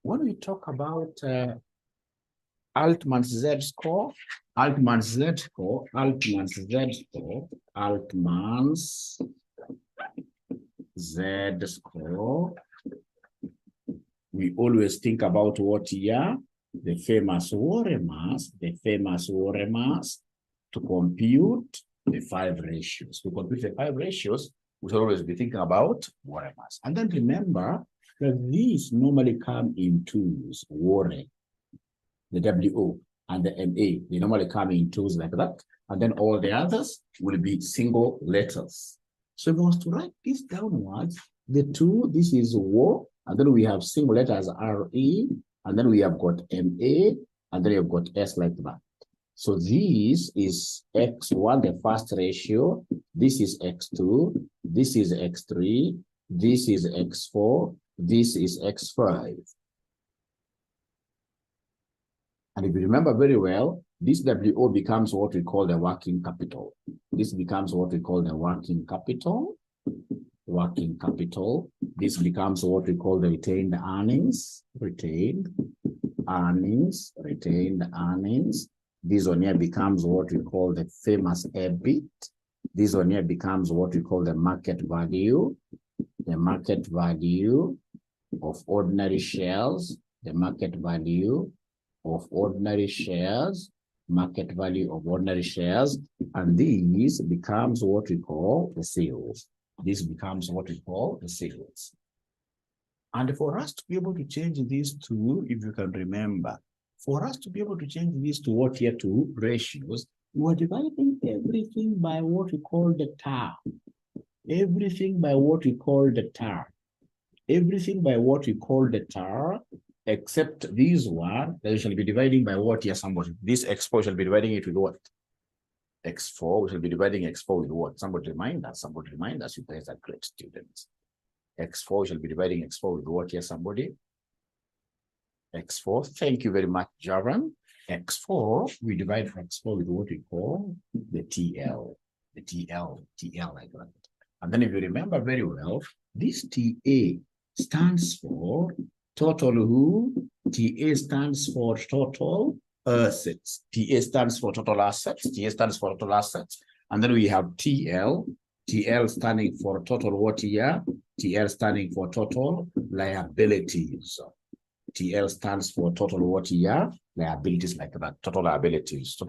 when we talk about Altman's Z-score, we always think about what here? The famous 𝗔𝗔𝗔 to compute the 5 ratios. To compute the 5 ratios, we should always be thinking about 𝗔𝗔. And then remember that these normally come in twos, 𝗔, the WO and the MA, they normally come in twos like that. And then all the others will be single letters. So if we want to write this downwards, the 2, this is 𝗔, and then we have single letters RE, and then we have got MA, and then you've got S like that. So this is X1, the first ratio. This is X2. This is X3. This is X4. This is X5. And if you remember very well, this WO becomes what we call the working capital. This becomes what we call the working capital. This becomes what we call the retained earnings. This one here becomes what we call the famous EBIT. This one here becomes what we call the market value. The market value of ordinary shares. The market value of ordinary shares. Market value of ordinary shares. And this becomes what we call the sales. This becomes what we call the sales. And for us to be able to change these two, if you can remember, for us to be able to change these to what here to ratios, we are dividing everything by what we call the TAR. Everything by what we call the TAR. Everything by what we call the TAR, except this one, that we shall be dividing by what here somebody. This X4 shall be dividing it with what? X4, we shall be dividing X4 with what? Somebody remind us, you guys are great students. X4 shall be dividing X4 with what here, somebody? X4, thank you very much, Javan. X4, we divide X4 with what we call the TL. The TL like that. And then if you remember very well, this TA stands for total who? TA stands for total assets. TA stands for total assets. And then we have TL. TL standing for total what here? TL standing for total liabilities. TL stands for total what here? Liabilities like that. Total liabilities. So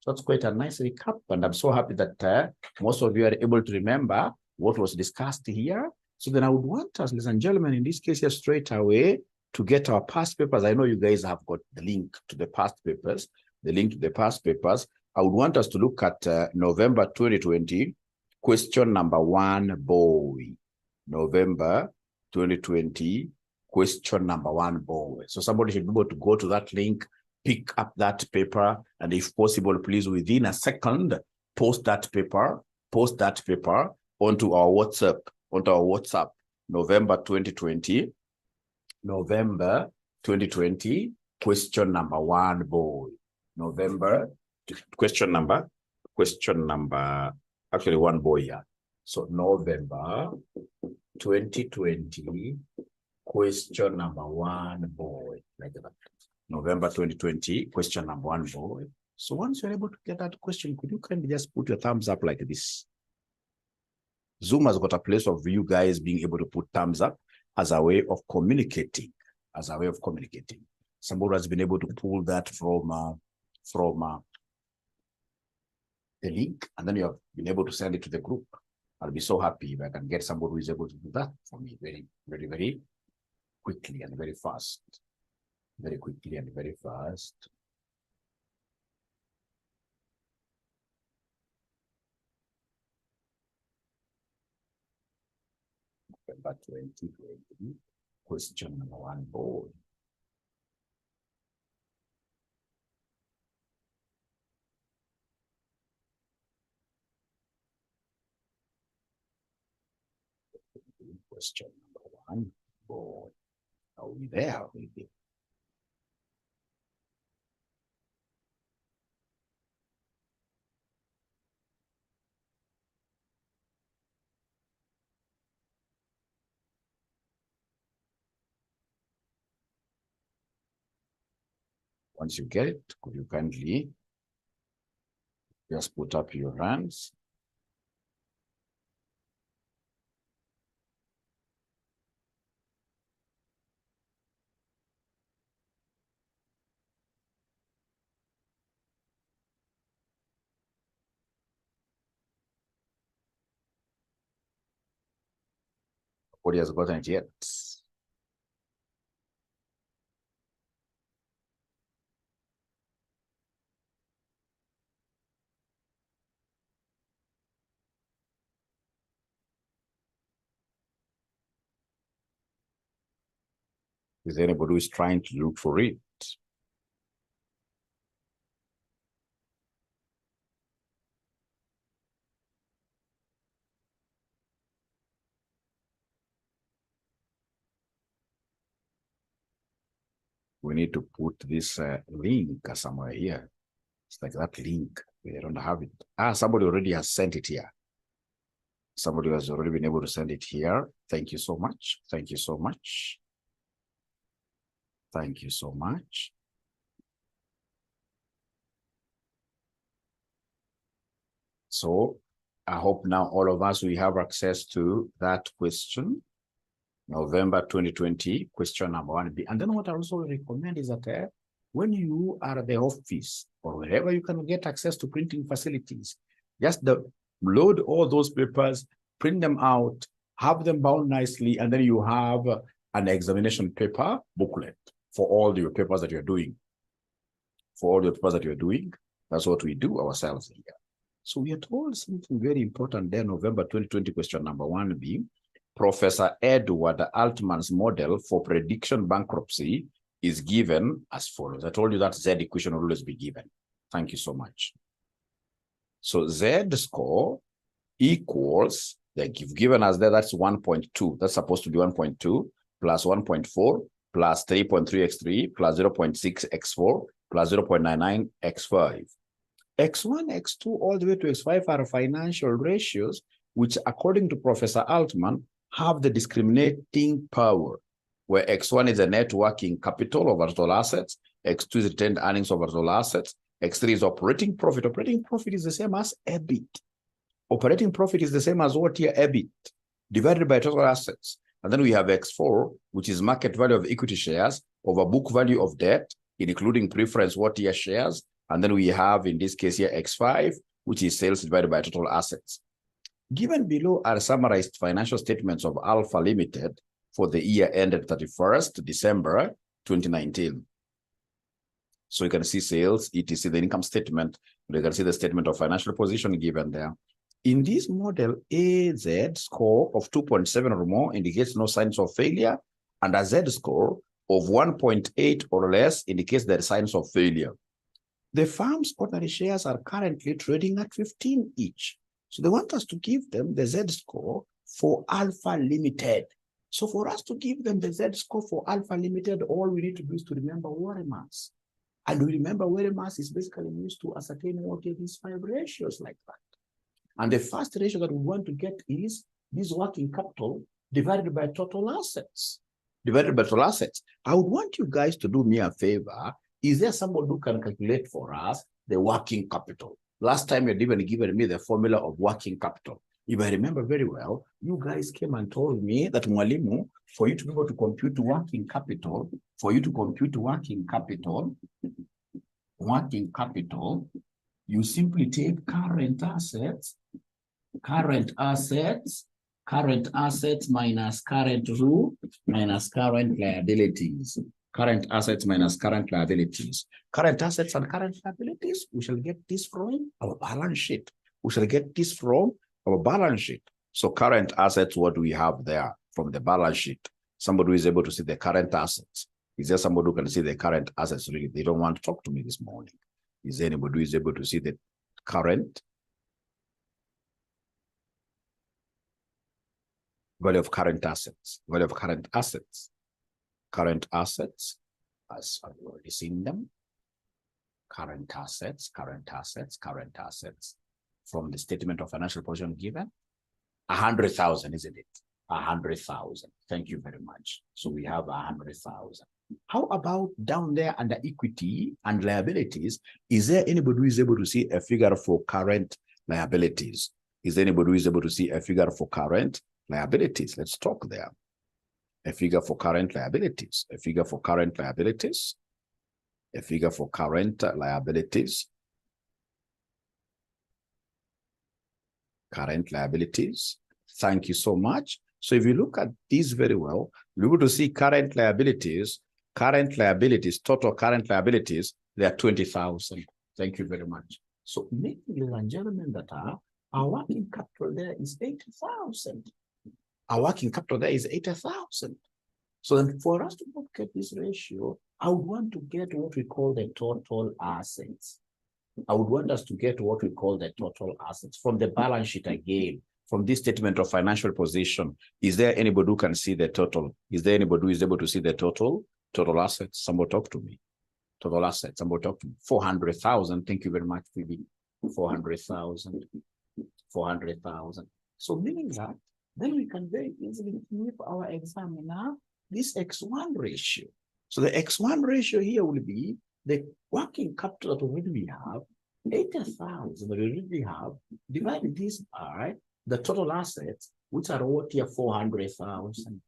that's quite a nice recap. And I'm so happy that most of you are able to remember what was discussed here. So then I would want us, ladies and gentlemen, in this case here straight away, to get our past papers. I know you guys have got the link to the past papers. I would want us to look at November 2020, question number 1, boy. November 2020, question number 1, boy. So somebody should be able to go to that link, pick up that paper, and if possible, please, within a second, post that paper onto our WhatsApp, November 2020, question number 1, boy. November, question number, actually 1 boy here. So November 2020, question number 1, boy, like that. November 2020, question number 1, boy. So once you're able to get that question, could you kindly just put your thumbs up like this? Zoom has got a place of you guys being able to put thumbs up as a way of communicating. Somebody has been able to pull that from the link, and then you have been able to send it to the group. I'll be so happy if I can get somebody who is able to do that for me very, very, very quickly and very fast. Very quickly and very fast. November 2020, question number 1, board. Question number 1, board. Are we there? Once you get it, could you kindly just put up your hands? Nobody has gotten it yet. Is there anybody who is trying to look for it? We need to put this link somewhere here. It's like that link. We don't have it. Somebody already has sent it here. Somebody has already been able to send it here. Thank you so much. Thank you so much. Thank you so much. So I hope now all of us, we have access to that question. November 2020, question number 1B. And then what I also recommend is that when you are at the office or wherever you can get access to printing facilities, just load all those papers, print them out, have them bound nicely, and then you have an examination paper booklet for all your papers that you're doing. For all the papers that you're doing, that's what we do ourselves here. So we are told something very important there, November 2020, question number 1B. Professor Ēdward Altman's model for prediction bankruptcy is given as follows. I told you that Z equation will always be given. Thank you so much. So Z score equals, they've given us there, that's 1.2. That's supposed to be 1.2 plus 1.4 plus 3.3x3 plus 0.6x4 plus 0.99x5. X1, X2, all the way to X5 are financial ratios, which according to Professor Altman, have the discriminating power, where X1 is the net working capital over total assets, X2 is retained earnings over total assets, X3 is operating profit. Operating profit is the same as EBIT. Operating profit is the same as what here, EBIT, divided by total assets. And then we have X4, which is market value of equity shares over book value of debt, including preference what year shares. And then we have, in this case here, X5, which is sales divided by total assets. Given below are summarized financial statements of Alpha Limited for the year ended 31st December 2019. So you can see sales, etc., the income statement. You can see the statement of financial position given there. In this model, a Z score of 2.7 or more indicates no signs of failure, and a Z score of 1.8 or less indicates there are signs of failure. The firm's ordinary shares are currently trading at 15 each. So they want us to give them the Z score for Alpha Limited. So for us to give them the Z score for Alpha Limited, all we need to do is to remember Warren mass. And we remember Warren mass is basically used to ascertain what are these 5 ratios like that. And the first ratio that we want to get is this working capital divided by total assets. Divided by total assets. I would want you guys to do me a favor. Is there someone who can calculate for us the working capital? Last time you had even given me the formula of working capital. If I remember very well, you guys came and told me that Mwalimu, for you to be able to compute working capital, you simply take current assets minus current rule minus current liabilities. Current assets minus current liabilities. Current assets and current liabilities, we shall get this from our balance sheet. So current assets, what do we have there from the balance sheet? Somebody who is able to see the current assets. Is there somebody who can see the current assets? Really, they don't want to talk to me this morning. Is there anybody who is able to see the current value of current assets? Value of current assets. Current assets, as I've already seen them. Current assets. From the statement of financial position given, 100,000, isn't it? 100,000. Thank you very much. So we have 100,000. How about down there under equity and liabilities? Is there anybody who is able to see a figure for current liabilities? Is there anybody who is able to see a figure for current liabilities? Let's talk there. A figure for current liabilities. A figure for current liabilities. A figure for current liabilities. Current liabilities. Thank you so much. So if you look at these very well, you're able to see current liabilities, total current liabilities, they are 20,000. Thank you very much. So ladies and gentlemen, that our working capital there is 80,000. Our working capital there is 80,000. So then for us to look at this ratio, I would want to get what we call the total assets. I would want us to get what we call the total assets from the balance sheet again. From this statement of financial position, is there anybody who can see the total? Is there anybody who is able to see the total assets? Somebody talk to me. Total assets, somebody talk to me. 400,000. Thank you very much, Phoebe. 400,000. 400,000. So meaning that, then we can very easily give our examiner this X1 ratio. So the X1 ratio here will be the working capital that we have, 80,000 that we really have, divided this by the total assets, which are what here, 400,000.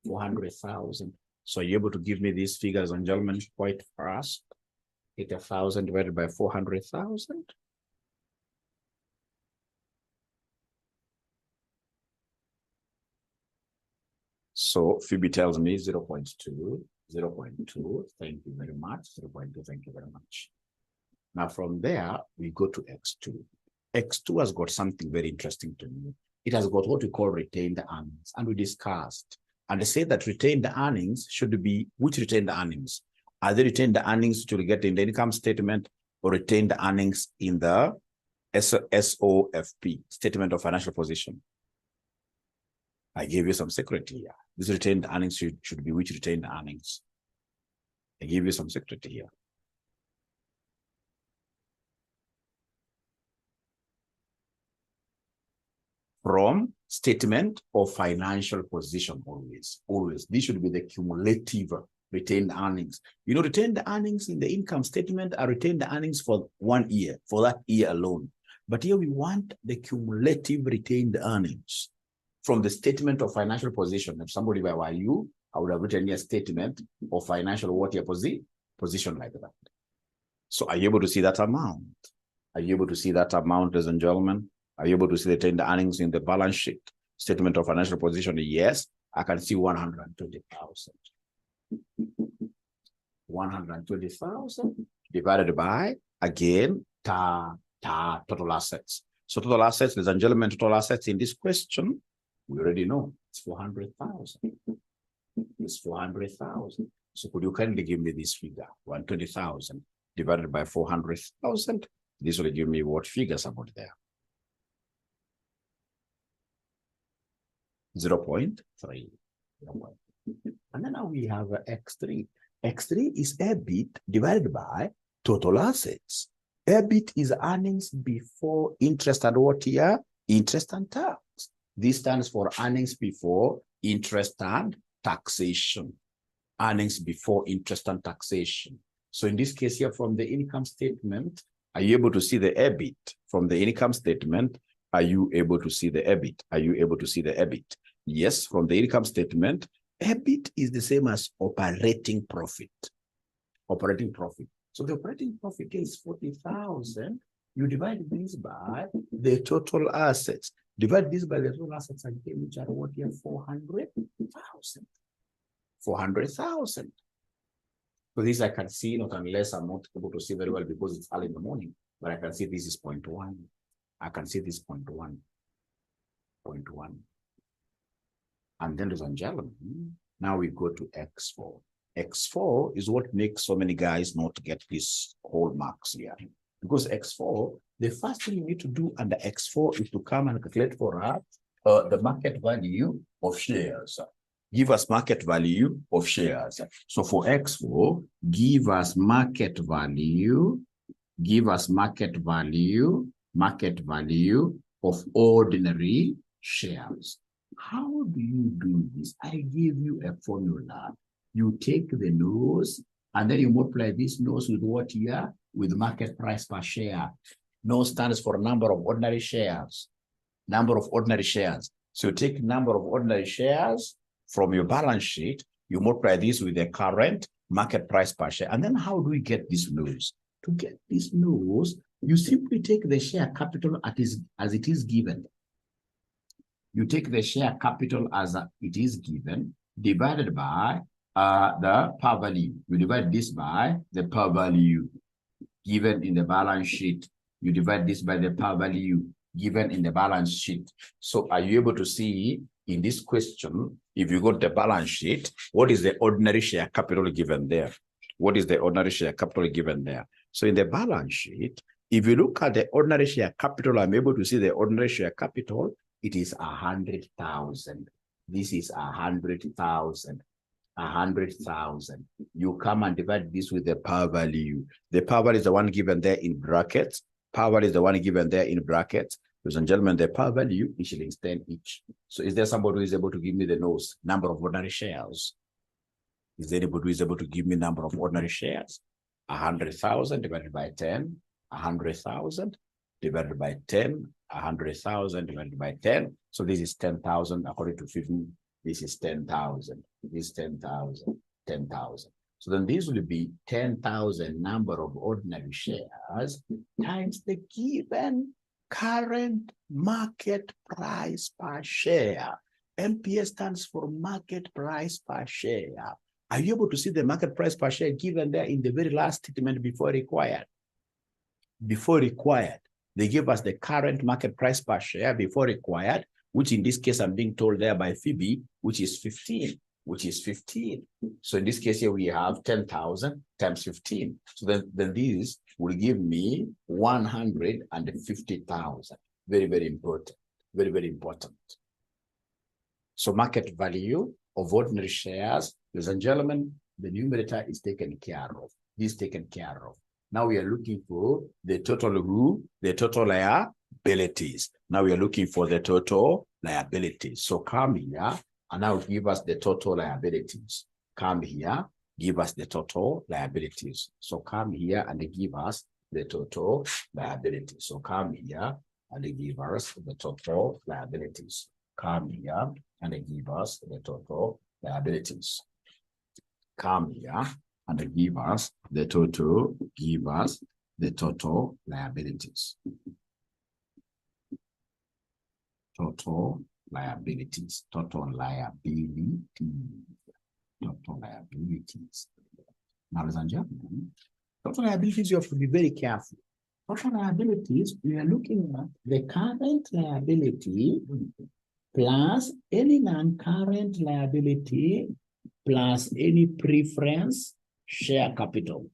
400,000. So you're able to give me these figures, and gentlemen, quite fast. 80,000 divided by 400,000. So Phoebe tells me 0.2. 0.2. Thank you very much. 0.2. Thank you very much. Now from there, we go to X2. X2 has got something very interesting to me. It has got what we call retained earnings, and we discussed. And they say that retained earnings should be, which retained earnings? Are they retained earnings to get in the income statement, or retained earnings in the SOFP, Statement of Financial Position? I gave you some secret here. This retained earnings should be which retained earnings? I gave you some secret here. From statement of financial position, always. This should be the cumulative retained earnings. You know, retained earnings in the income statement are retained earnings for 1 year, for that year alone. But here we want the cumulative retained earnings from the statement of financial position. If somebody by value, I would have written here statement of financial what year position like that. So are you able to see that amount? Are you able to see that amount, ladies and gentlemen? Are you able to see the retained earnings in the balance sheet? Statement of financial position, yes, I can see 120,000. 120,000 divided by, again, total assets. So total assets, ladies and gentlemen, total assets in this question, we already know it's 400,000. It's 400,000. So could you kindly give me this figure? 120,000 divided by 400,000. This will give me what figures about there? 0.3. And then now we have X3. X3 is EBIT divided by total assets. EBIT is earnings before interest and what here? Interest and tax. This stands for earnings before interest and taxation. Earnings before interest and taxation. So in this case here, from the income statement, are you able to see the EBIT? From the income statement, are you able to see the EBIT? Are you able to see the EBIT? Yes, from the income statement, EBIT is the same as operating profit. Operating profit. So the operating profit is 40,000. You divide this by the total assets. Divide this by the total assets again, which are what here? 400,000. 400,000. So this I can see, not unless I'm not able to see very well because it's early in the morning, but I can see this is 0.1. I can see this 0.1. 0.1. And then, ladies and gentlemen, now we go to X4. X4 is what makes so many guys not get these whole marks here. Because X4, the first thing you need to do under X4 is to come and calculate for us the market value of shares. Give us market value of shares. So for X4, give us market value of ordinary shares. How do you do this? I give you a formula. You take the nose, and then you multiply this nose with what here? With market price per share. Nose stands for number of ordinary shares. Number of ordinary shares. So you take number of ordinary shares from your balance sheet, you multiply this with the current market price per share. And then how do we get this nose? To get this nose, you simply take the share capital as it is given. You take the share capital as it is given, divided by the par value. You divide this by the par value given in the balance sheet. You divide this by the par value given in the balance sheet. So are you able to see in this question, if you go to the balance sheet, what is the ordinary share capital given there? What is the ordinary share capital given there? So in the balance sheet, if you look at the ordinary share capital, I'm able to see the ordinary share capital. It is 100,000. This is 100,000. 100,000. You come and divide this with the par value. The par value is the one given there in brackets. Par value is the one given there in brackets. Ladies and gentlemen, the par value is shillings 10 each. So is there somebody who is able to give me the nose, number of ordinary shares? Is there anybody who is able to give me number of ordinary shares? 100,000 divided by 10, 100,000 divided by 10, 100,000 divided by 10. So this is 10,000 according to 15. This is 10,000. This is 10,000, 10,000. So then this will be 10,000 number of ordinary shares times the given current market price per share. MPS stands for market price per share. Are you able to see the market price per share given there in the very last statement before required? Before required, they give us the current market price per share before required, which in this case I'm being told there by Phoebe, which is 15, which is 15. So in this case here we have 10,000 times 15. So then this will give me 150,000. Very, very important. Very, very important. So market value of ordinary shares, ladies and gentlemen, the numerator is taken care of. This is taken care of. Now we are looking for the total who? The total liabilities. Now we are looking for the total liabilities. So come here and now give us the total liabilities. Come here, give us the total liabilities. So come here and give us the total liabilities. So come here and give us the total liabilities. Come here and give us the total liabilities. Come here and give us the total, liabilities. Total liabilities, total liabilities. Now, ladies and gentlemen, total liabilities, you have to be very careful. Total liabilities, we are looking at the current liability plus any non-current liability plus any preference share capital.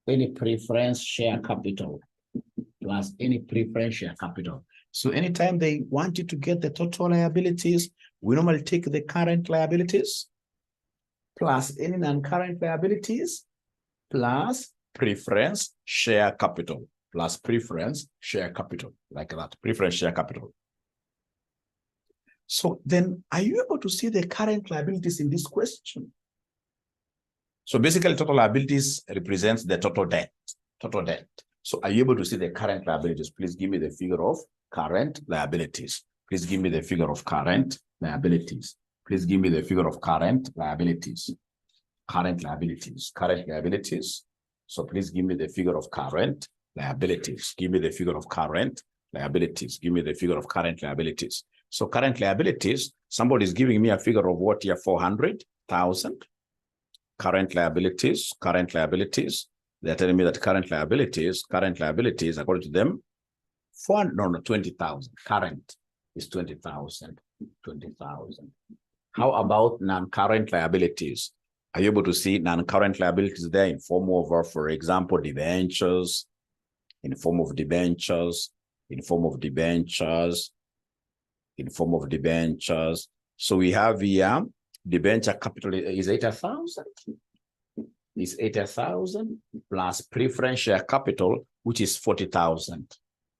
Any preference share capital plus any preference share capital. So anytime they want you to get the total liabilities, we normally take the current liabilities plus any non-current liabilities plus preference share capital plus preference share capital, like that, preference share capital. So then are you able to see the current liabilities in this question? So basically total liabilities represents the total debt, So are you able to see the current liabilities? Please give me the figure of current liabilities. Please give me the figure of current liabilities. Please give me the figure of current liabilities. Current liabilities. So please give me the figure of current liabilities. Give me the figure of current liabilities. Give me the figure of current liabilities. So current liabilities, somebody is giving me a figure of what here? 400,000. Current liabilities. They're telling me that current liabilities, according to them, 20,000. Current is 20,000. How about non-current liabilities? Are you able to see non-current liabilities there in form of, for example, debentures, in form of debentures? So we have here, debenture capital is 80,000. Is 80,000 plus preference share capital, which is 40,000.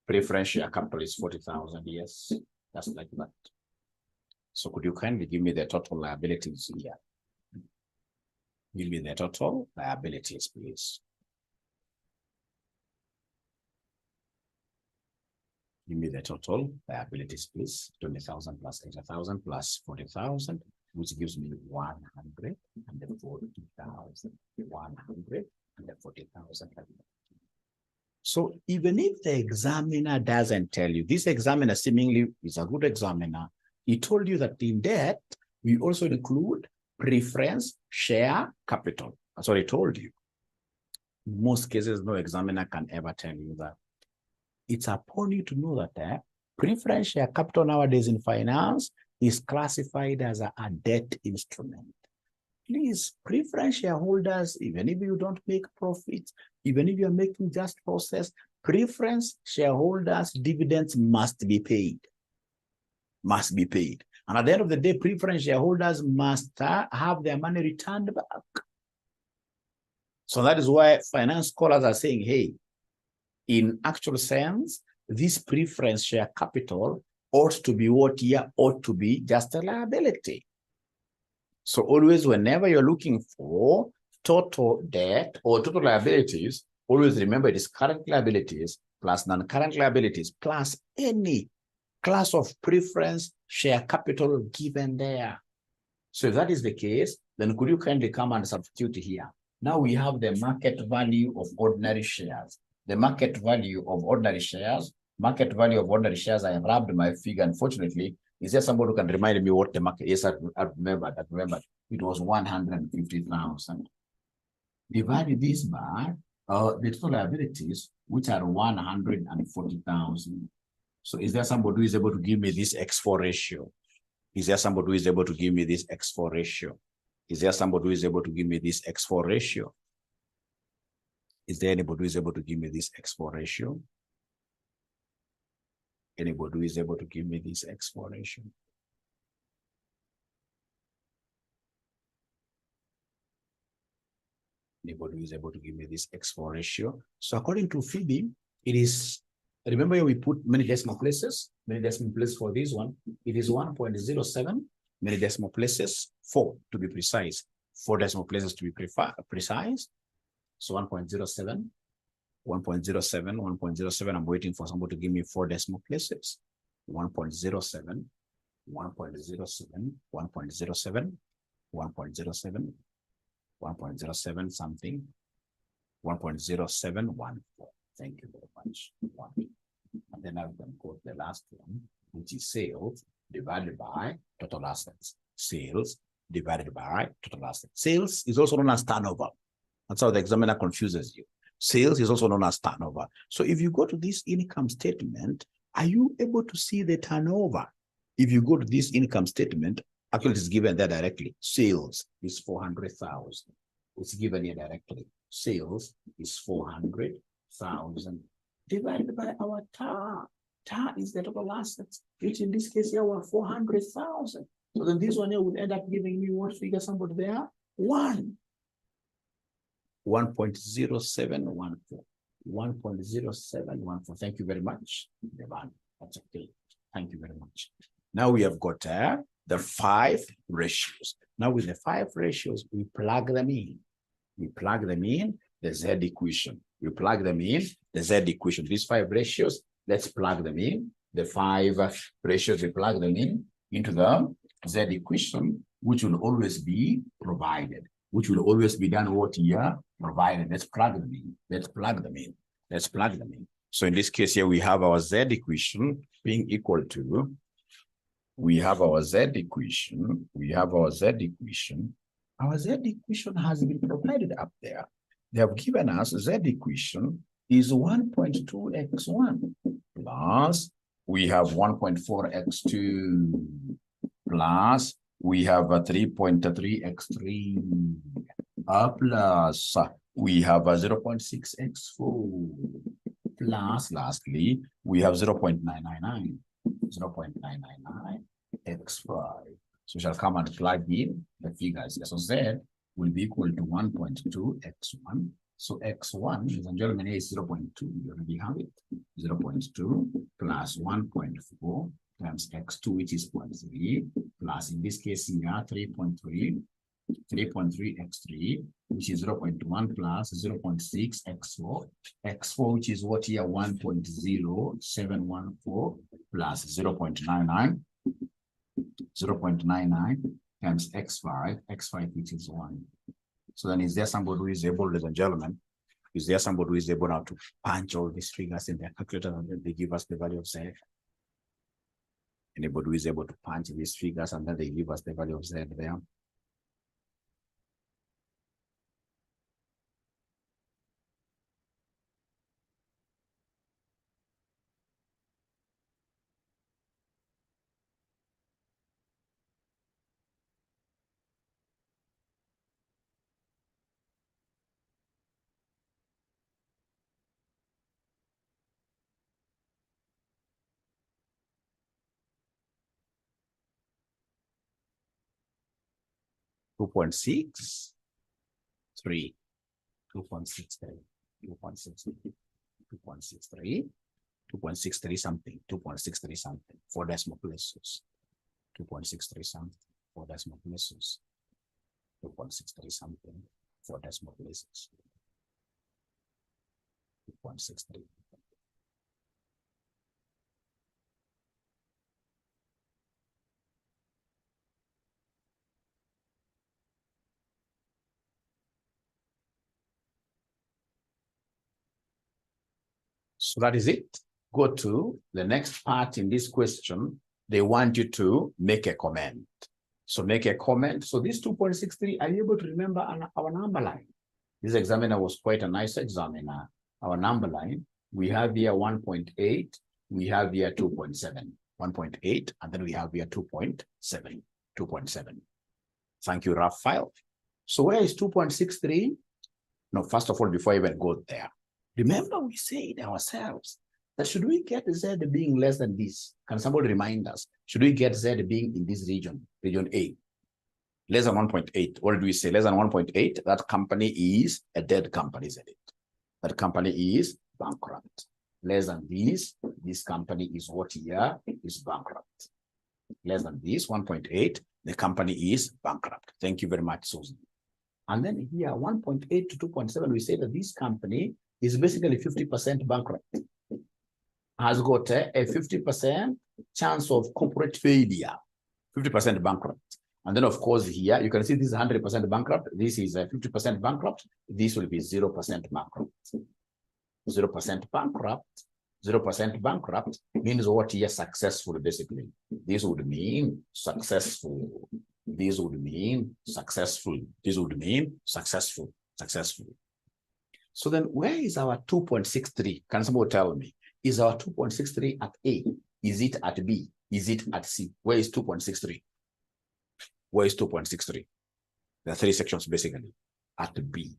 Preference share capital is 40,000. Yes, that's like that. So could you kindly give me the total liabilities here? Give me the total liabilities, please. Give me the total liabilities, please. 20,000 plus 80,000 plus 40,000, which gives me 140,000. 140,000. So even if the examiner doesn't tell you, this examiner seemingly is a good examiner. He told you that in debt, we also include preference share capital. That's what he told you. In most cases, no examiner can ever tell you that. It's upon you to know that preference share capital nowadays in finance is classified as a debt instrument. Please, preference shareholders, even if you don't make profits, even if you're making just process, preference shareholders' dividends must be paid. Must be paid. And at the end of the day, preference shareholders must have their money returned back. So that is why finance scholars are saying, hey, in actual sense, this preference share capital ought to be what here ought to be just a liability. So always, whenever you're looking for total debt or total liabilities, always remember it is current liabilities plus non-current liabilities plus any class of preference share capital given there. So if that is the case, then could you kindly come and substitute here? Now we have the market value of ordinary shares. The market value of ordinary shares, I have rubbed my figure, unfortunately. Is there somebody who can remind me what the market is? I remember. It was 150,000. Divide this by the total liabilities, which are 140,000. So is there somebody who is able to give me this X4 ratio? Is there somebody who is able to give me this X4 ratio? Is there somebody who is able to give me this X4 ratio? Is there anybody who is able to give me this X4 ratio? Anybody who is able to give me this X4 ratio? Anybody who is able to give me this X4 ratio? So according to Phoebe, it is, remember we put many decimal places for this one. It is 1.07, many decimal places, 4 to be precise, 4 decimal places to be precise. So 1.07, 1.07, I'm waiting for somebody to give me 4 decimal places. 1.07, 1.07, 1.07, 1.07, 1.07 something, 1.0714. Thank you very much. And then I can quote the last one, which is sales divided by total assets. Sales divided by total assets. Sales is also known as turnover. That's how the examiner confuses you. Sales is also known as turnover. So if you go to this income statement, are you able to see the turnover? If you go to this income statement, actually it is given there directly. Sales is 400,000. It's given here directly. Sales is 400,000 divided by our TAR. TAR is the total assets, which in this case here were 400,000. So then this one here would end up giving me what figure somebody there? 1.0714. 1.0714. Thank you very much. That's okay. Thank you very much. Now we have got the 5 ratios. Now with the 5 ratios, we plug them in. We plug them in the Z equation. We plug them in the Z equation. These 5 ratios, let's plug them in. The 5 ratios, we plug them in into the Z equation, which will always be provided. Which will always be done what here provided. Let's plug them in. Let's plug them in. Let's plug them in. So in this case here, we have our Z equation being equal to, we have our Z equation. Our Z equation has been provided up there. They have given us Z equation is 1.2x1 plus we have 1.4x2 plus we have a 3.3x3 plus we have a 0.6x4 plus lastly we have 0.999 x5. So we shall come and plug in the figures. So Z will be equal to 1.2x1. So x1, ladies and gentlemen, is 0.2. You already have it. 0.2 plus 1.4 times x2, which is 0.3, plus, in this case here, 3.3 x3, which is 0.1 plus 0.6 x4, which is what here, 1.0714 plus 0.99 times x5, which is 1. So then is there somebody who is able, ladies and gentlemen, is there somebody who is able now to punch all these figures in their calculator and then they give us the value of Z? Anybody who is able to punch these figures and then they give us the value of Z there? Two point six three something, 4 decimal places. 2.63 something, 4 decimal places. 2.63 something, 4 decimal places. 2.63. So that is it. Go to the next part in this question. They want you to make a comment. So make a comment. So this 2.63, are you able to remember our number line? This examiner was quite a nice examiner. Our number line, we have here 1.8, we have here 2.7, 1.8, and then we have here 2.7. Thank you, Raphael. So where is 2.63? No, first of all, before I even go there, remember we said ourselves that should we get Z being less than this? Can somebody remind us? Should we get Z being in this region, region A? Less than 1.8. What did we say? Less than 1.8, that company is a dead company, isn't it? That company is bankrupt. Less than this company is what here is bankrupt. Less than this, 1.8, the company is bankrupt. Thank you very much, Susan. And then here, 1.8 to 2.7, we say that this company is basically 50% bankrupt. Has got a 50% chance of corporate failure, 50% bankrupt. And then, of course, here you can see this is 100% bankrupt. This is a 50% bankrupt. This will be 0% bankrupt. 0% bankrupt. 0% bankrupt means what here? Successful, basically. This would mean successful. This would mean successful. This would mean successful. Successful. So then, where is our 2.63? Can somebody tell me? Is our 2.63 at A? Is it at B? Is it at C? Where is 2.63? Where is 2.63? There are 3 sections basically at B.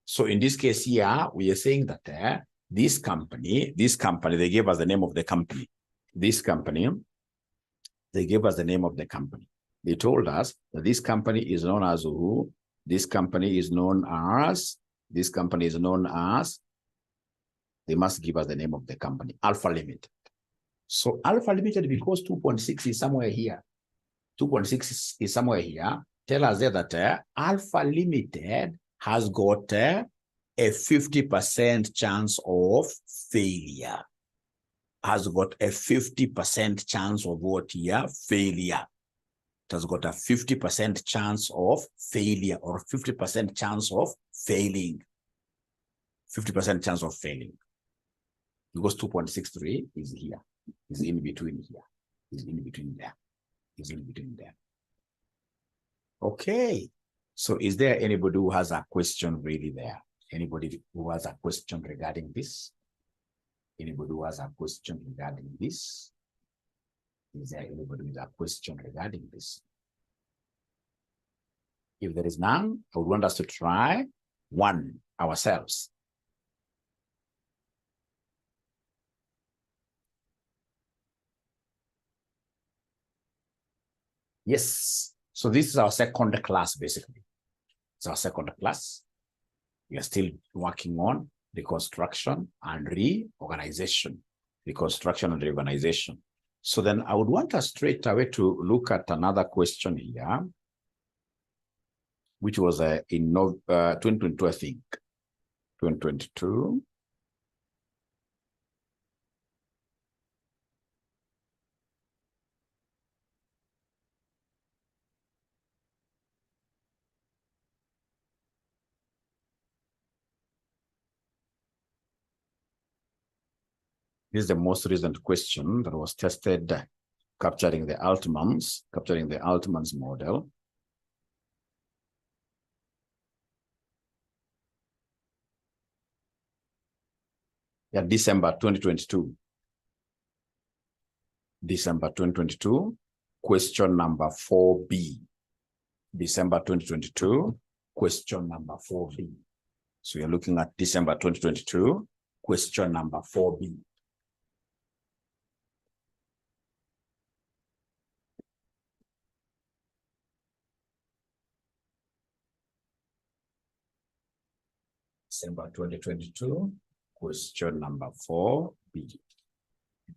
So in this case here, we are saying that this company, they gave us the name of the company. This company, they gave us the name of the company. They told us that this company is known as who? This company is known as, they must give us the name of the company, Alpha Limited. So Alpha Limited, because 2.6 is somewhere here, 2.6 is somewhere here, tell us there that Alpha Limited has got a 50% chance of failure. Has got a 50% chance of what here? Failure. It has got a 50% chance of failure or 50% chance of failing. 50% chance of failing. Because 2.63 is here, is in between here, is in between there, is in between there. Okay, so is there anybody who has a question really there? Anybody who has a question regarding this? Anybody who has a question regarding this? Is there anybody with a question regarding this? If there is none, I would want us to try one ourselves. Yes. So this is our second class, basically. It's our second class. We are still working on reconstruction and reorganization. Reconstruction and reorganization. So then I would want us straight away to look at another question here, which was in 2022, I think. 2022. This is the most recent question that was tested, capturing the 値model. Yeah, December 2022. December 2022, question number 4B. December 2022, question number 4B. So you're looking at December 2022, question number 4B. December 2022, question number 4B.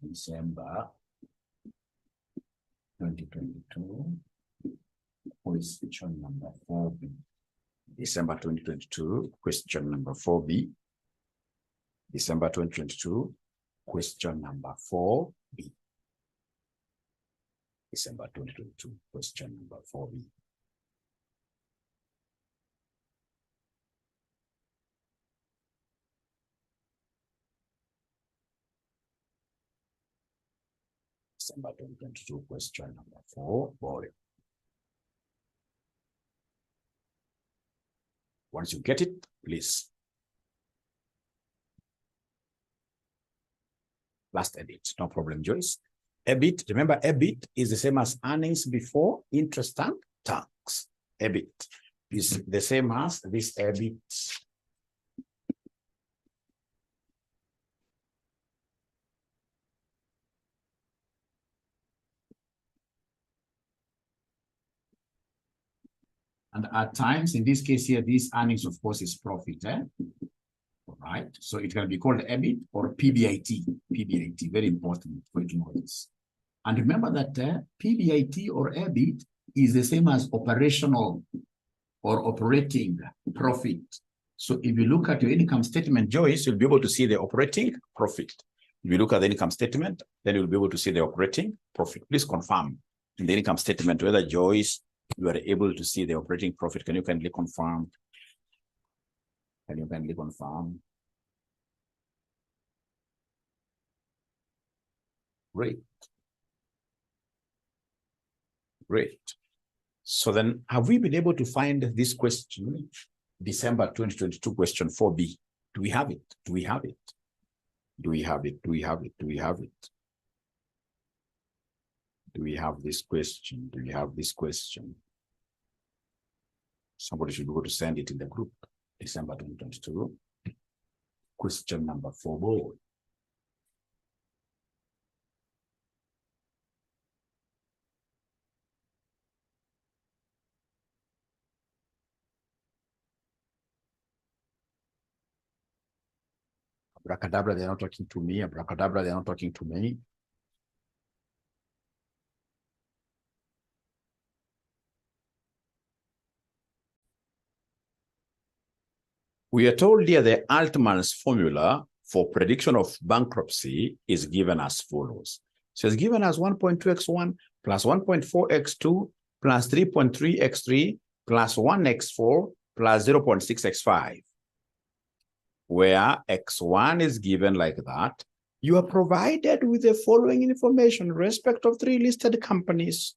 December 2022, question number 4B. December 2022, question number 4B. December 2022, question number 4B. December 2022, question number 4B. December 2022, question number 4, boy. Once you get it, please. Last EBIT, no problem, Joyce. EBIT, remember EBIT is the same as earnings before interest and tax. EBIT is the same as this EBIT. And at times, in this case here, these earnings, of course, is profit. All right. So it can be called EBIT or PBIT. PBIT, very important for you to know this. And remember that PBIT or EBIT is the same as operational or operating profit. So if you look at your income statement, Joyce, you'll be able to see the operating profit. If you look at the income statement, then you'll be able to see the operating profit. Please confirm in the income statement whether, Joyce, you are able to see the operating profit. Can you kindly confirm? Can you kindly confirm? Great. Great. So then, have we been able to find this question, December 2022 question 4B? Do we have it? Do we have it? Do we have it? Do we have it? Do we have it? Do we have this question? Do we have this question? Somebody should go to send it in the group. December 2022. Question number 4, board. Abracadabra, they're not talking to me. Abracadabra, they're not talking to me. We are told here the Altman's formula for prediction of bankruptcy is given as follows. So it's given as 1.2x1 plus 1.4x2 plus 3.3x3 plus 1x4 plus 0.6x5. Where x1 is given like that, you are provided with the following information in respect of 3 listed companies.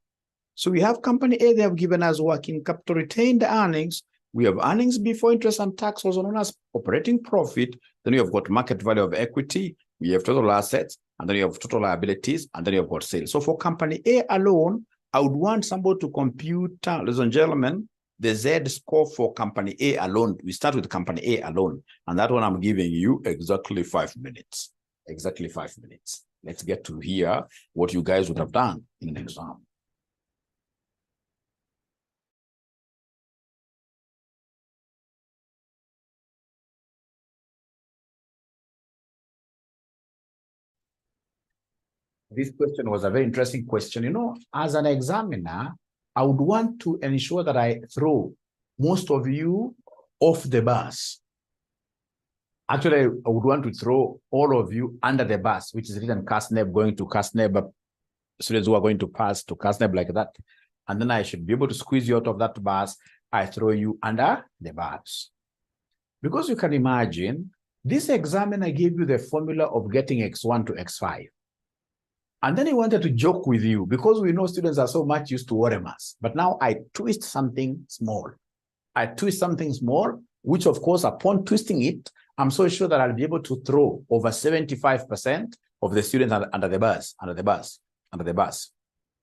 So we have company A, they have given us working capital retained earnings. We have earnings before interest and tax, also known as operating profit. Then we have got market value of equity. We have total assets, and then you have total liabilities, and then you have got sales. So for company A alone, I would want somebody to compute, ladies and gentlemen, the Z score for company A alone. We start with company A alone, and that one I'm giving you exactly 5 minutes. Exactly 5 minutes. Let's get to hear what you guys would have done in an exam. This question was a very interesting question. You know, as an examiner, I would want to ensure that I throw most of you off the bus. Actually, I would want to throw all of you under the bus, which is written 𝗏𝗏 going to 𝗏𝗏, students who are going to pass to 𝗏𝗏 like that. And then I should be able to squeeze you out of that bus. I throw you under the bus. Because you can imagine, this examiner gave you the formula of getting x1 to x5. And then he wanted to joke with you because we know students are so much used to 𝗲𝗏. But now I twist something small. I twist something small, which of course, upon twisting it, I'm so sure that I'll be able to throw over 75% of the students under the bus.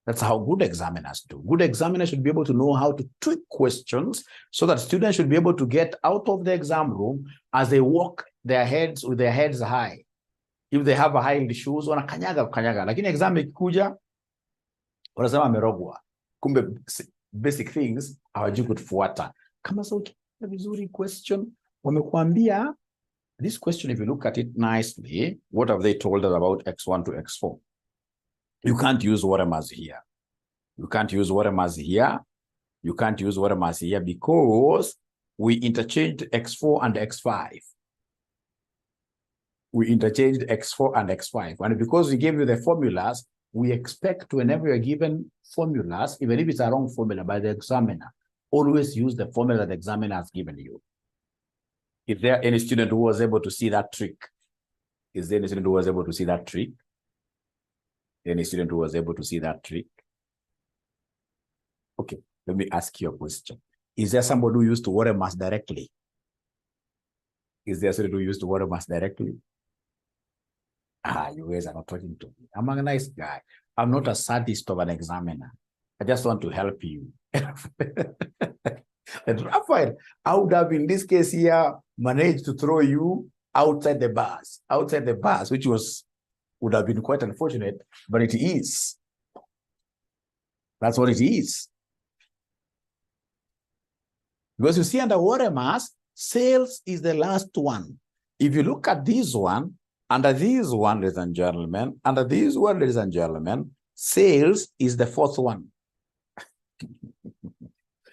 That's how good examiners do. Good examiners should be able to know how to tweak questions so that students should be able to get out of the exam room as they walk with their heads high. If they have a high-heeled shoes, wanakanyaga. Lakini exam ikikuja, wanasema amerogwa. Kumbe basic things hawajui kufuata. Kama sauti vizuri question, wamekuambia this question, if you look at it nicely, what have they told us about x1 to x4? You can't use 𝗲𝗏 here. You can't use 𝗲𝗏 here. You can't use 𝗲𝗏 here because we interchanged x4 and x5. We interchanged x4 and x5. And because we gave you the formulas, we expect whenever you're given formulas, even if it's a wrong formula by the examiner, always use the formula that the examiner has given you. Is there any student who was able to see that trick? Is there any student who was able to see that trick? Any student who was able to see that trick? Okay, let me ask you a question. Is there somebody who used to 𝗲𝗏 directly? Is there a student who used to 𝗲𝗏 directly? You guys are not talking to me. I'm a nice guy. I'm not a sadist of an examiner. I just want to help you. And Raphael, I would have in this case here managed to throw you outside the bus, which would have been quite unfortunate, but it is. That's what it is. Because you see under 𝗲𝗏, sales is the last one. If you look at this one, under this one, ladies and gentlemen, under this one, ladies and gentlemen, sales is the fourth one.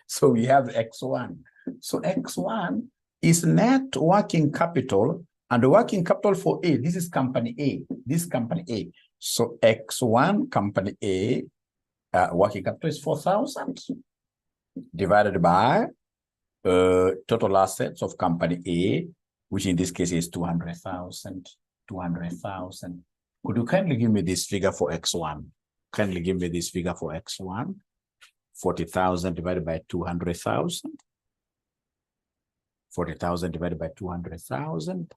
So we have x1. So x1 is net working capital, and the working capital for A, this is company A, this is company A. So x1, company A, working capital is 4,000 divided by total assets of company A, which in this case is 200,000. 200,000. Could you kindly give me this figure for x1? Kindly give me this figure for x1. 40,000 divided by 200,000. 40,000 divided by 200,000.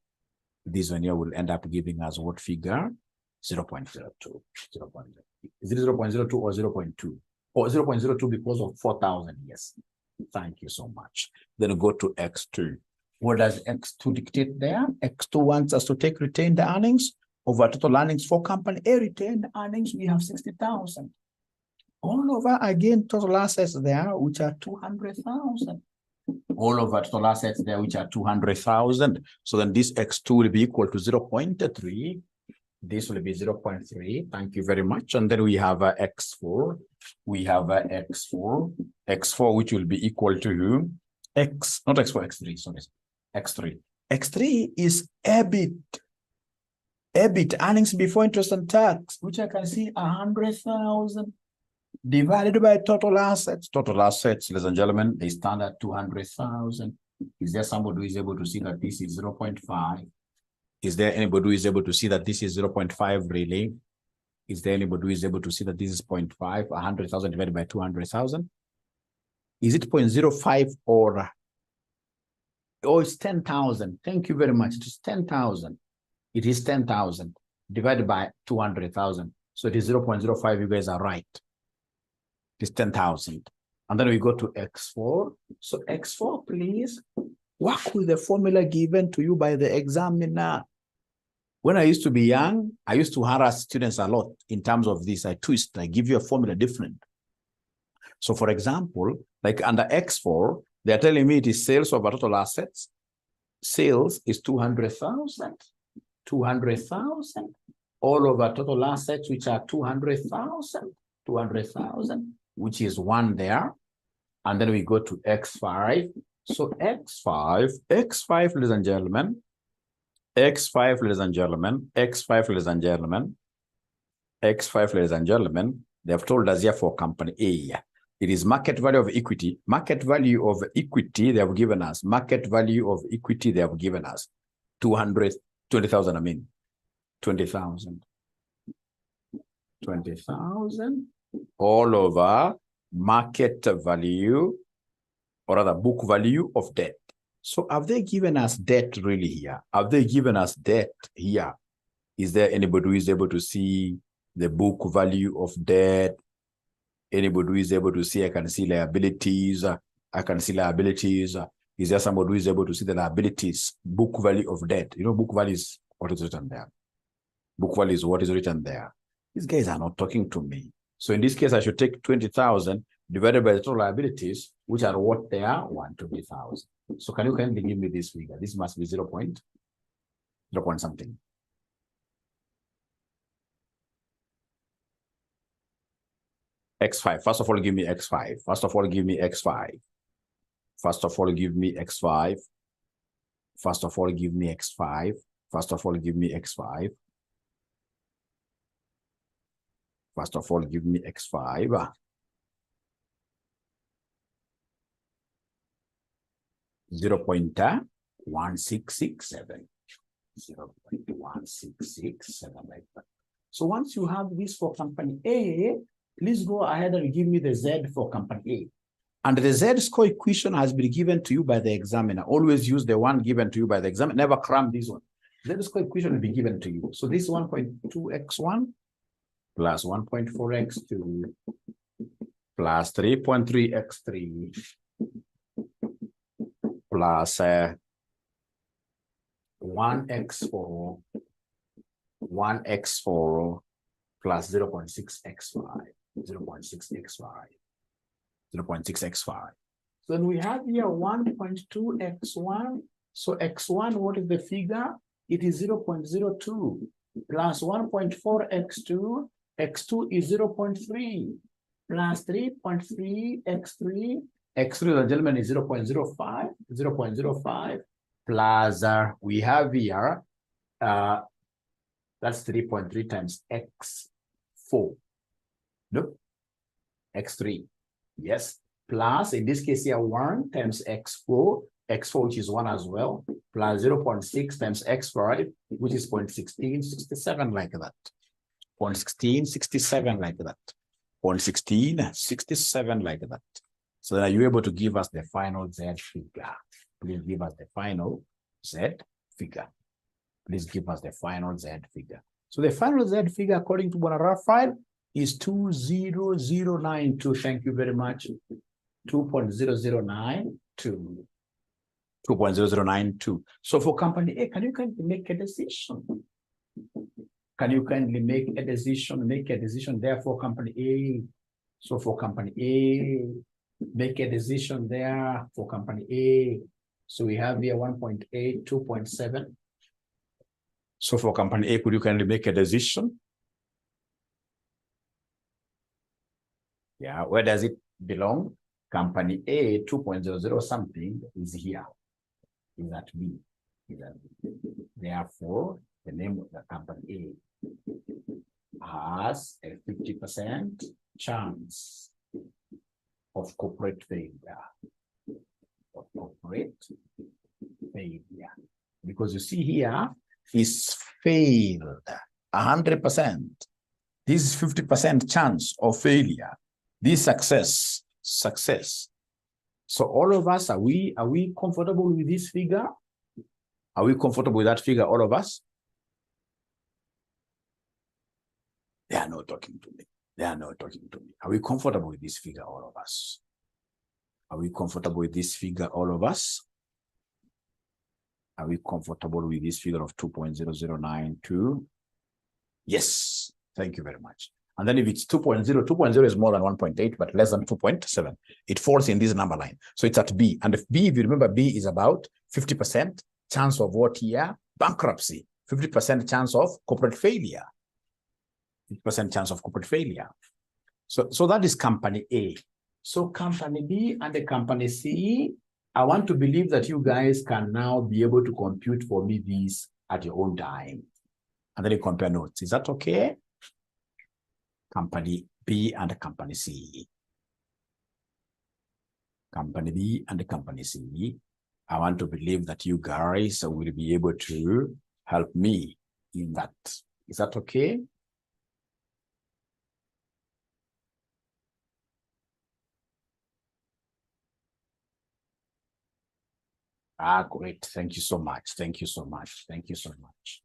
This one here will end up giving us what figure? 0.02. Is it 0.02 or 0.2? Or 0.02 because of 4,000, yes. Thank you so much. Then go to x2. What does x2 dictate there? x2 wants us to take retained earnings over total earnings for company A. Retained earnings, we have 60,000. All over again, total assets there, which are 200,000. All over total assets there, which are 200,000. So then this x2 will be equal to 0.3. This will be 0.3. Thank you very much. And then we have x4. We have x4. X4, which will be equal to not x4, x3, sorry. X3. X3 is EBIT. EBIT, earnings before interest and tax, which I can see 100,000 divided by total assets. Total assets, ladies and gentlemen, they stand at 200,000. Is there somebody who is able to see that this is 0.5? Is there anybody who is able to see that this is 0.5 really? Is there anybody who is able to see that this is 0.5? 100,000 divided by 200,000? Is it 0.05 or it's 10,000? Thank you very much. It is 10,000. It is 10,000 divided by 200,000. So it is 0.05. You guys are right. It is 10,000. And then we go to x4. So x4, please work with the formula given to you by the examiner. When I used to be young, I used to harass students a lot in terms of this. I twist, I give you a formula different. So for example, like under x4, they're telling me it is sales over total assets. Sales is 200,000. 200,000 all over total assets, which are 200,000, which is 1 there. And then we go to X5. So X5, ladies and gentlemen, X5, ladies and gentlemen, X5, ladies and gentlemen, X5, ladies and gentlemen, they have told us here for company A. It is market value of equity. Market value of equity, they have given us. Market value of equity, they have given us. 20,000, I mean. 20,000. 20,000 all over market value, or rather book value of debt. So have they given us debt really here? Have they given us debt here? Is there anybody who is able to see the book value of debt? Anybody who is able to see, I can see liabilities. I can see liabilities. Is there somebody who is able to see the liabilities, book value of debt? You know, book value is what is written there. Book value is what is written there. These guys are not talking to me. So in this case, I should take 20,000 divided by the total liabilities, which are what they are, 120,000. So can you kindly give me this figure? This must be 0 point something. X5. First of all, give me X5. First of all, give me X5. First of all, give me X5. First of all, give me X5. First of all, give me X5. First of all, give me X5. 0.1667. 0.1667 like that. So once you have this for company A, please go ahead and give me the Z for company A. And the Z-score equation has been given to you by the examiner. Always use the one given to you by the examiner. Never cram this one. Z-score equation will be given to you. So this 1.2x1 plus 1.4x2 plus 3.3x3 plus 1x4 plus 0.6x5. 0.6x5. So then we have here 1.2x1. So x1, what is the figure? It is 0.02 plus 1.4x2. X2 is 0.3 plus 3.3x3. X3, the gentleman, is 0.05. 0.05 plus we have here that's 3.3 times x4. Nope. X3. Yes. Plus, in this case here, 1 times x4, which is 1 as well, plus 0.6 times x5, which is 0.1667 like that. 0.1667 like that. 0.1667 like that. So then are you able to give us the final Z figure? Please give us the final Z figure. Please give us the final Z figure. So the final Z figure, according to Raphael, is 20092. Thank you very much. 2.0092. 2.0092. So for company A, can you kindly make a decision? Can you kindly make a decision? Make a decision there for company A. So for company A, make a decision there for company A. So we have here 1.8, 2.7. So for company A, could you kindly make a decision? Yeah, where does it belong? Company A, 2.00 something is here. Is at B. Is at B. Therefore, the name of the company A has a 50% chance of corporate failure. Of corporate failure. Because you see here, is failed 100%. This is 50% chance of failure. This success. So all of us, are we comfortable with this figure? Are we comfortable with that figure, all of us? They are not talking to me. They are not talking to me. Are we comfortable with this figure, all of us? Are we comfortable with this figure, all of us? Are we comfortable with this figure of 2.0092? Yes. Thank you very much. And then if it's 2.0, 2.0 is more than 1.8, but less than 2.7. It falls in this number line. So it's at B. And if B, if you remember, B is about 50% chance of what here? Bankruptcy. 50% chance of corporate failure. 50% chance of corporate failure. So that is company A. So company B and the company C, I want to believe that you guys can now be able to compute for me these at your own time. And then you compare notes. Is that okay? Company B and the company C. Company B and the company C. I want to believe that you guys will be able to help me in that. Is that okay? Great. Thank you so much. Thank you so much. Thank you so much.